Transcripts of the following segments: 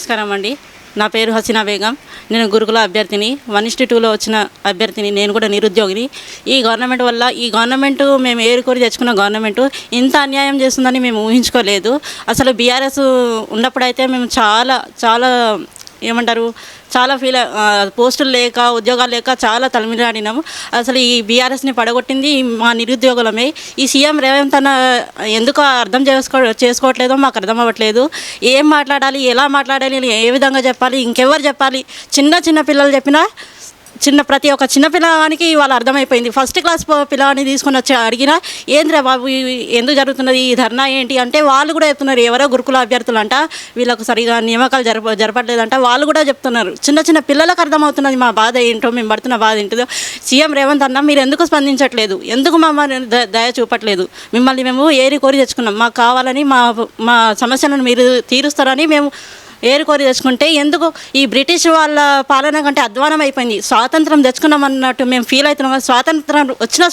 నమస్కారం అండి. నా పేరు హసీనా బేగం. నేను గురుకుల అభ్యర్థిని, 1:2లో వచ్చిన అభ్యర్థిని. నేను కూడా నిరుద్యోగిని. ఈ గవర్నమెంట్ మేము ఏరుకోరి తెచ్చుకున్న గవర్నమెంట్ ఇంత అన్యాయం చేస్తుందని మేము ఊహించుకోలేదు. అసలు బీఆర్ఎస్ ఉన్నప్పుడైతే మేము చాలా ఏమంటారు, చాలా పోస్టులు లేక, ఉద్యోగాలు లేక చాలా తలమిలాడినాము. అసలు ఈ బీఆర్ఎస్ని పడగొట్టింది మా నిరుద్యోగులమే. ఈ సీఎం రేవంత్ అన్న ఎందుకు అర్థం చేసుకోవట్లేదో మాకు అర్థం అవ్వట్లేదు. ఏం మాట్లాడాలి, ఎలా మాట్లాడాలి, ఏ విధంగా చెప్పాలి, ఇంకెవరు చెప్పాలి? చిన్న పిల్లలు చెప్పినా ప్రతి ఒక్క చిన్న పిల్లగానికి వాళ్ళు అర్థమైపోయింది. ఫస్ట్ క్లాస్ పిల్లగాని తీసుకొని వచ్చి అడిగినా ఏంద్రా బాబు ఎందుకు జరుగుతున్నది ఈ ధర్నా ఏంటి అంటే వాళ్ళు కూడా చెప్తున్నారు. ఎవరో గురుకుల అభ్యర్థులు అంట, వీళ్ళకు సరిగా నియామకాలు జరపట్లేదంట వాళ్ళు కూడా చెప్తున్నారు. చిన్న పిల్లలకు అర్థమవుతున్నది మా బాధ ఏంటో, మేము పడుతున్న బాధ ఏంటో. సీఎం రేవంత్ అన్న మీరు ఎందుకు స్పందించట్లేదు, ఎందుకు మమ్మల్ని దయ చూపట్లేదు? మిమ్మల్ని మేము కోరి తెచ్చుకున్నాం. మాకు కావాలని మా సమస్యలను మీరు తీరుస్తారని మేము కోరి తెచ్చుకుంటే ఎందుకు ఈ బ్రిటిష్ వాళ్ళ పాలన కంటే అధ్వానం అయిపోయింది. స్వాతంత్రం తెచ్చుకున్నాం అన్నట్టు మేము ఫీల్ అవుతున్నాం.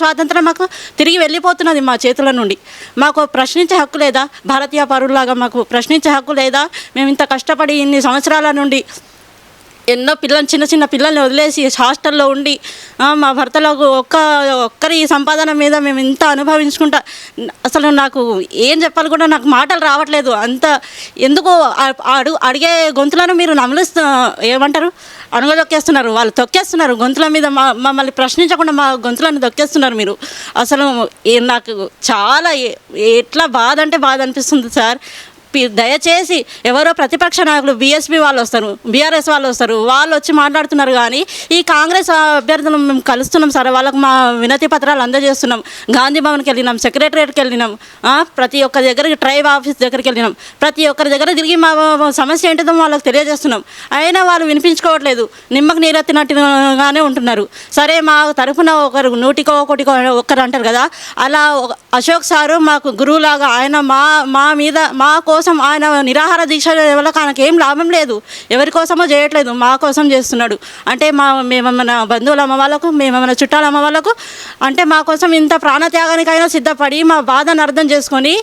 స్వాతంత్రం మాకు తిరిగి వెళ్ళిపోతున్నది మా చేతుల నుండి. మాకు ప్రశ్నించే హక్కు లేదా? భారతీయ పౌరులాగా మాకు ప్రశ్నించే హక్కు లేదా? మేము ఇంత కష్టపడి ఇన్ని సంవత్సరాల నుండి ఎన్నో చిన్న పిల్లల్ని వదిలేసి హాస్టల్లో ఉండి మా భర్తలకు ఒక్కరి సంపాదన మీద మేము ఇంత అనుభవించుకుంటా అసలు నాకు ఏం చెప్పాలి కూడా నాకు మాటలు రావట్లేదు. అంత ఎందుకు అడిగే గొంతులను మీరు ఏమంటారు, అణగదొక్కేస్తున్నారు. వాళ్ళు తొక్కేస్తున్నారు గొంతుల మీద. మమ్మల్ని ప్రశ్నించకుండా మా గొంతులను తొక్కేస్తున్నారు మీరు. అసలు నాకు చాలా ఎట్లా బాధ అంటే బాధ అనిపిస్తుంది సార్. దయచేసి ఎవరో ప్రతిపక్ష నాయకులు బీఎస్పీ వాళ్ళు వస్తారు, బీఆర్ఎస్ వాళ్ళు వస్తారు, వాళ్ళు వచ్చి మాట్లాడుతున్నారు. కానీ ఈ కాంగ్రెస్ అభ్యర్థులను మేము కలుస్తున్నాం సార్. వాళ్ళకు మా వినతి పత్రాలు అందజేస్తున్నాం. గాంధీ భవన్కి వెళ్ళినాం, సెక్రటరియట్కి వెళ్ళినాం, ప్రతి ఒక్క దగ్గరికి ట్రైబ్ ఆఫీస్ దగ్గరికి వెళ్ళినాం. ప్రతి ఒక్కరి దగ్గర తిరిగి మా సమస్య ఏంటిదో వాళ్ళకి తెలియజేస్తున్నాం. అయినా వాళ్ళు వినిపించుకోవట్లేదు. నిమ్మకు నీరెత్తినట్టుగానే ఉంటున్నారు. సరే మా తరఫున ఒకరు నూటికో ఒక్కరు అంటారు కదా, అలా అశోక్ సారు మాకు గురువులాగా ఆయన మా కోసం ఆయన నిరాహార దీక్ష వల్ల ఆయనకు ఏం లాభం లేదు. ఎవరి కోసమో చేయట్లేదు, మా కోసం చేస్తున్నాడు. అంటే మేమేమన్నా బంధువుల అమ్మ వాళ్ళకు, మేమేమన్నా చుట్టాల అమ్మ వాళ్ళకు అంటే మా కోసం ఇంత ప్రాణత్యాగానికైనా సిద్ధపడి మా బాధను అర్థం చేసుకొని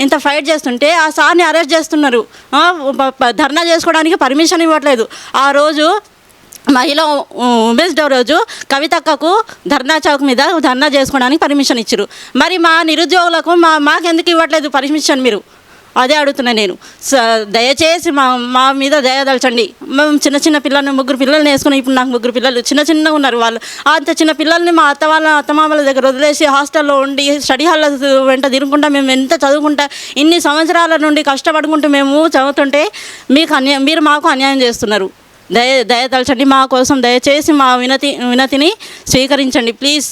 ఇంత ఫైట్ చేస్తుంటే ఆ సార్ని అరెస్ట్ చేస్తున్నారు. ధర్నా చేసుకోవడానికి పర్మిషన్ ఇవ్వట్లేదు. ఆ రోజు మహిళ ఉమెన్స్ డే రోజు కవితక్కకు ధర్నా చౌక్ మీద ధర్నా చేసుకోవడానికి పర్మిషన్ ఇచ్చారు. మరి మా నిరుద్యోగులకు మాకెందుకు ఇవ్వట్లేదు పర్మిషన్? మీరు అదే అడుగుతున్నా నేను. దయచేసి మా మీద దయదలచండి. మేము చిన్న పిల్లల్ని 3 పిల్లల్ని వేసుకుని, ఇప్పుడు నాకు 3 పిల్లలు చిన్నగా ఉన్నారు. వాళ్ళు అంత చిన్న పిల్లల్ని మా అత్తమామల దగ్గర వదిలేసి హాస్టల్లో ఉండి స్టడీ హాల్ల వెంట తిరుగుకుంటా మేము ఎంత చదువుకుంటా ఇన్ని సంవత్సరాల నుండి కష్టపడుకుంటూ మేము చదువుతుంటే మీరు మాకు అన్యాయం చేస్తున్నారు. దయదలచండి. మా కోసం దయచేసి మా వినతిని స్వీకరించండి ప్లీజ్.